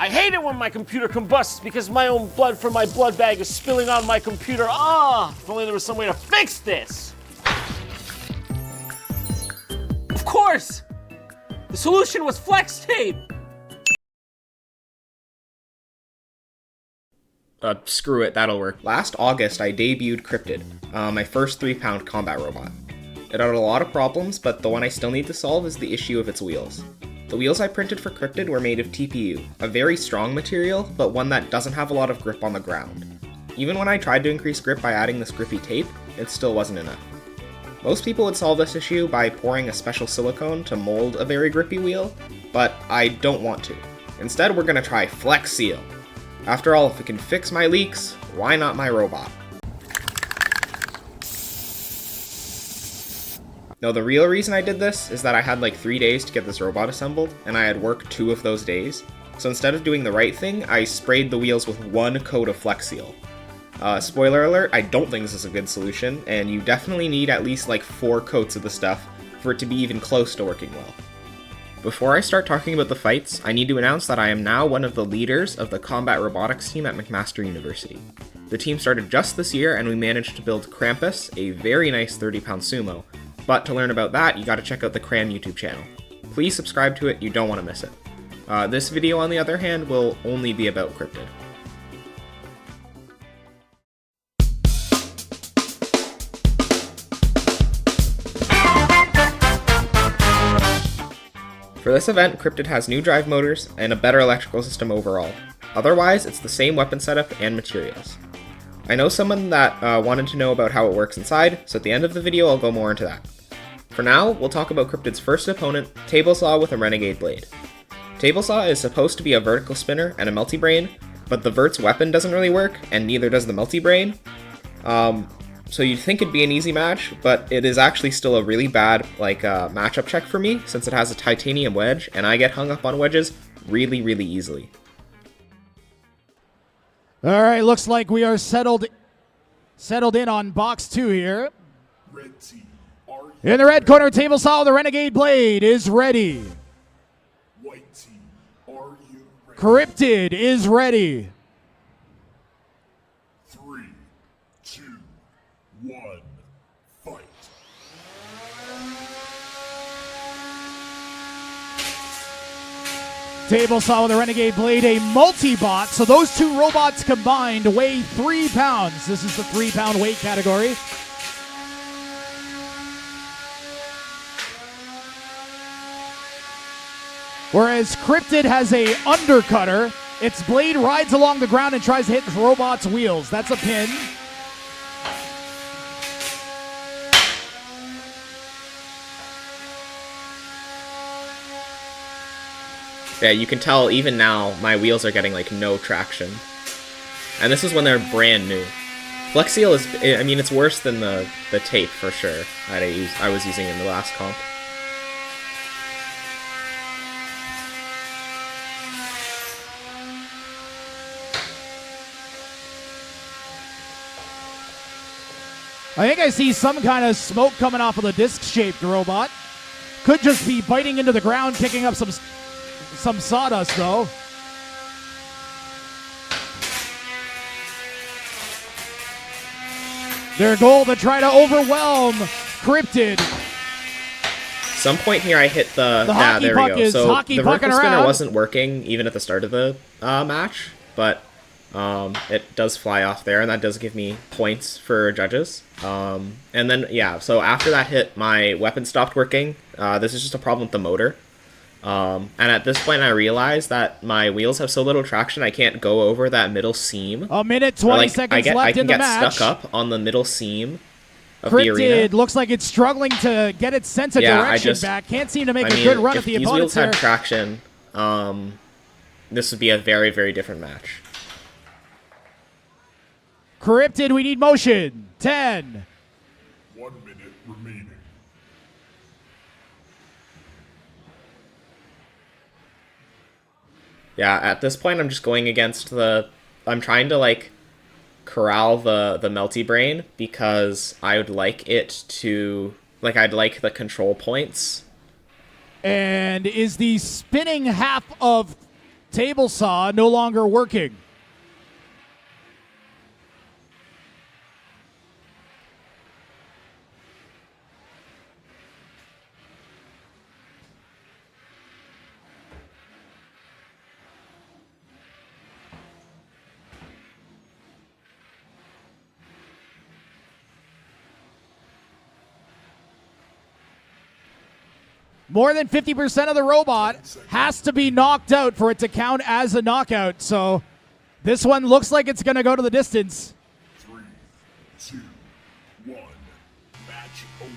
I hate it when my computer combusts because my own blood from my blood bag is spilling on my computer. Ah, if only there was some way to fix this. Of course! The solution was flex tape! Screw it, that'll work. Last August, I debuted Cryptid, my first 3-pound combat robot. It had a lot of problems, but the one I still need to solve is the issue of its wheels. The wheels I printed for Cryptid were made of TPU, a very strong material, but one that doesn't have a lot of grip on the ground. Even when I tried to increase grip by adding this grippy tape, it still wasn't enough. Most people would solve this issue by pouring a special silicone to mold a very grippy wheel, but I don't want to. Instead, we're gonna try Flex Seal. After all, if it can fix my leaks, why not my robot? No, the real reason I did this is that I had like 3 days to get this robot assembled, and I had worked 2 of those days. So instead of doing the right thing, I sprayed the wheels with 1 coat of Flex Seal. Spoiler alert, I don't think this is a good solution, and you definitely need at least like 4 coats of the stuff for it to be even close to working well. Before I start talking about the fights, I need to announce that I am now one of the leaders of the combat robotics team at McMaster University. The team started just this year, and we managed to build Krampus, a very nice 30-pound sumo. But to learn about that, you gotta check out the Cram YouTube channel. Please subscribe to it, you don't want to miss it. This video, on the other hand, will only be about Cryptid. For this event, Cryptid has new drive motors and a better electrical system overall. Otherwise, it's the same weapon setup and materials. I know someone that wanted to know about how it works inside, so at the end of the video I'll go more into that. For now, we'll talk about Cryptid's first opponent, Table Saw with a Renegade Blade. Table Saw is supposed to be a vertical spinner and a multi-brain, but the vert's weapon doesn't really work, and neither does the multi-brain. So you'd think it'd be an easy match, but it is actually still a really bad matchup check for me, since it has a titanium wedge, and I get hung up on wedges really, really easily. All right, looks like we are settled in on box 2 here. Red team, are you In the red corner, Table Saw, the Renegade Blade is ready. white team? Are you ready? Cryptid is ready. 3, 2, 1, fight. Table Saw with the Renegade Blade, a multi-bot. So those 2 robots combined weigh 3 pounds. This is the 3-pound weight category. Whereas Cryptid has a undercutter. Its blade rides along the ground and tries to hit the robot's wheels. That's a pin. Yeah, you can tell even now my wheels are getting like no traction. And this is when they're brand new. Flex Seal is, I mean, it's worse than the tape for sure that I was using in the last comp. I think I see some kind of smoke coming off of the disc-shaped robot. Could just be biting into the ground, kicking up some sawdust, though. Their goal to try to overwhelm Cryptid. Some point here I hit the hockey there puck we go. is So hockey the pucking vertical spinner around. wasn't working even at the start of the match, but it does fly off there, and that does give me points for judges. And then, yeah, so after that hit, my weapon stopped working. This is just a problem with the motor. And at this point, I realized that my wheels have so little traction, I can't go over that middle seam. A minute, 20 seconds left in the match. I can get stuck up on the middle seam of the arena. Cryptid looks like it's struggling to get its sense of direction back. Can't seem to make a good run at the opponents here. here. If these wheels had traction, this would be a very, very different match. Cryptid, we need motion. 10. 1 minute remaining. Yeah, at this point, I'm just going against I'm trying to, like, corral the melty brain because I would like it to... Like, I'd like the control points. And is the spinning half of table saw no longer working. More than 50% of the robot has to be knocked out for it to count as a knockout. So this one looks like it's going to go to the distance. 3, 2, 1. Match over.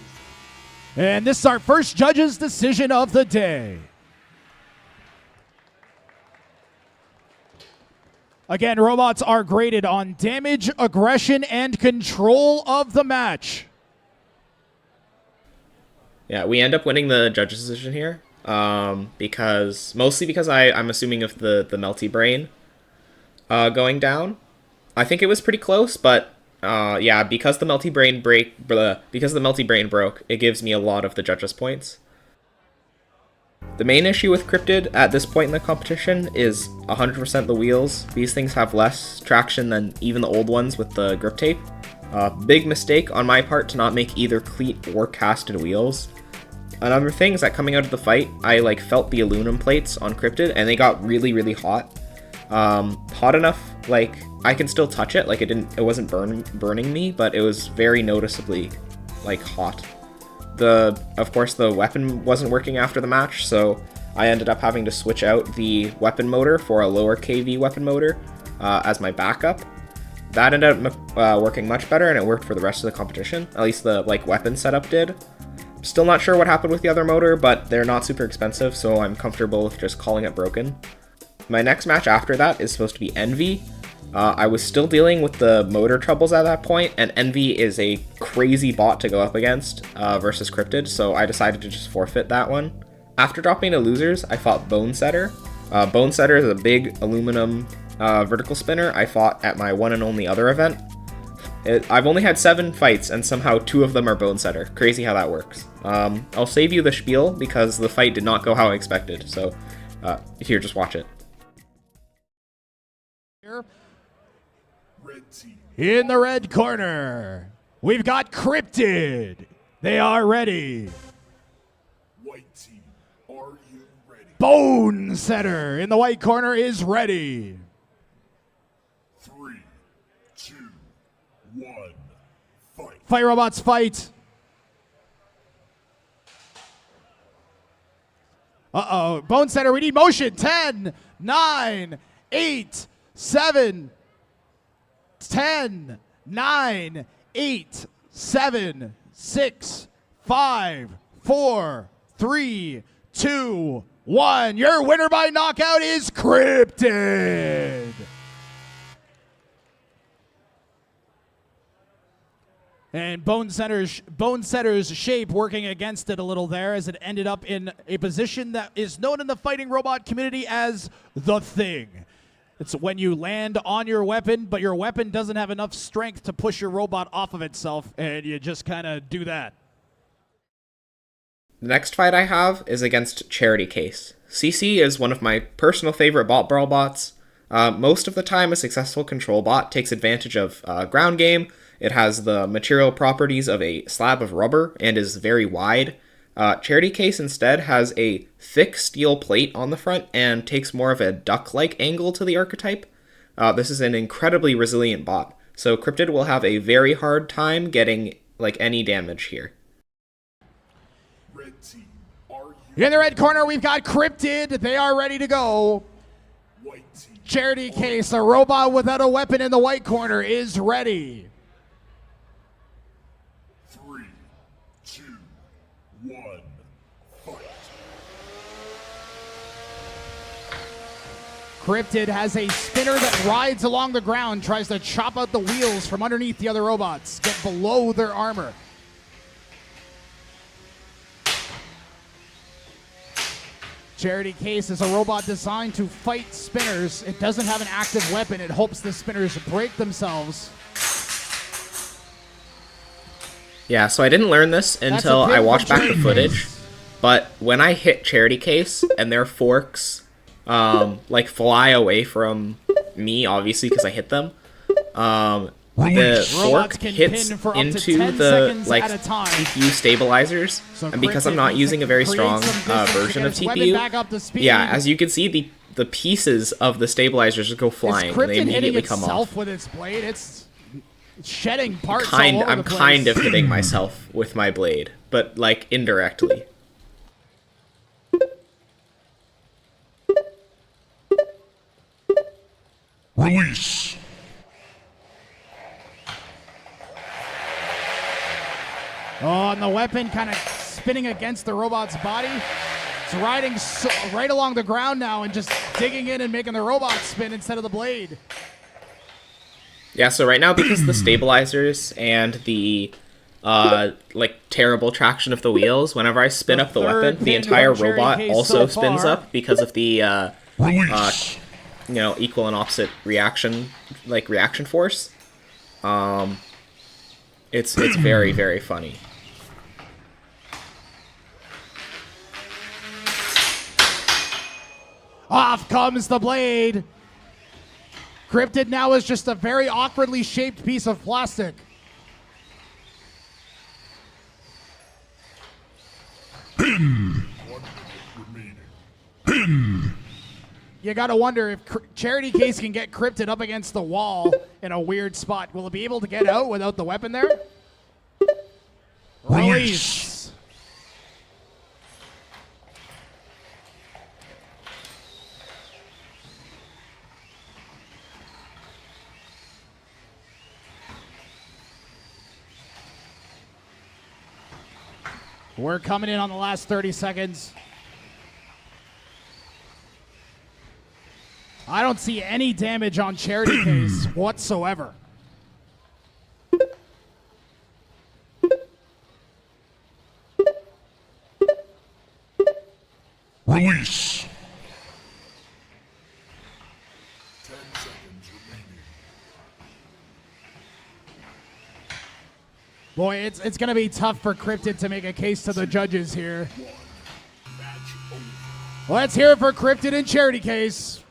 And this is our first judge's decision of the day. Again, robots are graded on damage, aggression, and control of the match. Yeah, we end up winning the judge's decision here, mostly because I'm assuming of the melty brain going down. I think it was pretty close, but yeah, because the melty brain broke, it gives me a lot of the judges' points. The main issue with Cryptid at this point in the competition is 100% the wheels. These things have less traction than even the old ones with the grip tape. Big mistake on my part to not make either cleat or casted wheels. Another thing is that coming out of the fight, I felt the aluminum plates on Cryptid, and they got really, really hot. Hot enough, I can still touch it. It wasn't burning me, but it was very noticeably, hot. Of course, the weapon wasn't working after the match, so I ended up having to switch out the weapon motor for a lower KV weapon motor as my backup. That ended up working much better, and it worked for the rest of the competition. At least the weapon setup did. Still not sure what happened with the other motor, but they're not super expensive, so I'm comfortable with just calling it broken. My next match after that is supposed to be Envy. I was still dealing with the motor troubles at that point, and Envy is a crazy bot to go up against versus Cryptid, so I decided to just forfeit that one. After dropping to losers, I fought Bone Setter. Bone Setter is a big aluminum vertical spinner I fought at my one and only other event. I've only had 7 fights, and somehow 2 of them are Bone Setter. Crazy how that works. I'll save you the spiel because the fight did not go how I expected, so here, just watch it. Red team. In the red corner, we've got Cryptid. They are ready. White team. Are you ready? Bone Setter in the white corner is ready. 3, 2, 1. Fight. Fight robots, fight. Uh-oh. Bone Setter, we need motion. 10, 9, 8, 7, 10, 9, 8, 7, 6, 5, 4, 3, 2, 1. Your winner by knockout is Cryptid. And Bone Setter's shape working against it a little there as it ended up in a position that is known in the fighting robot community as the Thing. It's when you land on your weapon, but your weapon doesn't have enough strength to push your robot off of itself, and you just kind of do that. The next fight I have is against Charity Case. CC is one of my personal favorite BotBrawl bots. Most of the time, a successful control bot takes advantage of ground game. It has the material properties of a slab of rubber and is very wide. Charity Case instead has a thick steel plate on the front and takes more of a duck-like angle to the archetype. This is an incredibly resilient bot, so Cryptid will have a very hard time getting any damage here. Red team. Are you In the red corner, we've got Cryptid. They are ready to go. white team? Charity Case, a robot without a weapon in the white corner, is ready. 3, 2, 1. Fight. Cryptid has a spinner that rides along the ground, tries to chop out the wheels from underneath the other robots, get below their armor. Charity Case is a robot designed to fight spinners. It doesn't have an active weapon. It hopes the spinners break themselves. Yeah, so I didn't learn this until I watched back the footage, but when I hit Charity Case and their forks like fly away from me, obviously because I hit them. The fork Robots can hits pin for up to into 10 the seconds like at a time. TPU stabilizers, So and because I'm Cryptid not needs using to a very create strong some distance to version get of its weapon TPU, back up to speed. yeah, as you can see, the pieces of the stabilizers just go flying, Is and they Cryptid hitting immediately come itself off. with its blade? It's shedding parts all over I'm the place. kind of hitting myself with my blade, but like indirectly. Release. Oh, and the weapon kind of spinning against the robot's body. It's riding right along the ground now and just digging in and making the robot spin instead of the blade. Yeah, so right now, because the stabilizers and the like terrible traction of the wheels, whenever I spin The up the third weapon, the pin to entire our cherry robot case also so spins far. up because of the Release. equal and opposite reaction force. It's very, very funny. Off comes the blade. Cryptid now is just a very awkwardly shaped piece of plastic. You gotta wonder if Charity Case can get Cryptid up against the wall in a weird spot. Will it be able to get out without the weapon there? Release. We're coming in on the last 30 seconds. I don't see any damage on Charity Case whatsoever. Release. 10 seconds remaining. Boy, it's going to be tough for Cryptid to make a case to the judges here. Match over. Let's hear it for Cryptid and Charity Case.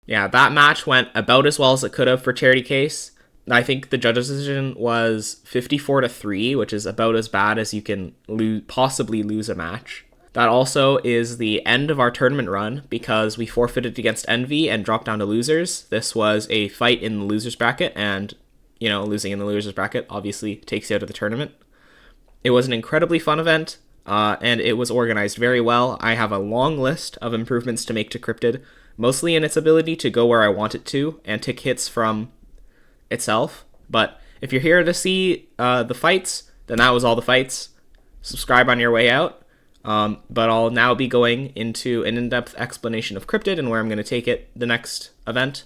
Yeah, that match went about as well as it could have for Charity Case. I think the judges' decision was 54-3, which is about as bad as you can possibly lose a match. That also is the end of our tournament run because we forfeited against Envy and dropped down to losers. This was a fight in the losers bracket, and losing in the losers bracket obviously takes you out of the tournament. It was an incredibly fun event, and it was organized very well. I have a long list of improvements to make to Cryptid, mostly in its ability to go where I want it to and take hits from itself. But if you're here to see the fights, then that was all the fights. Subscribe on your way out. But I'll now be going into an in-depth explanation of Cryptid and where I'm going to take it the next event.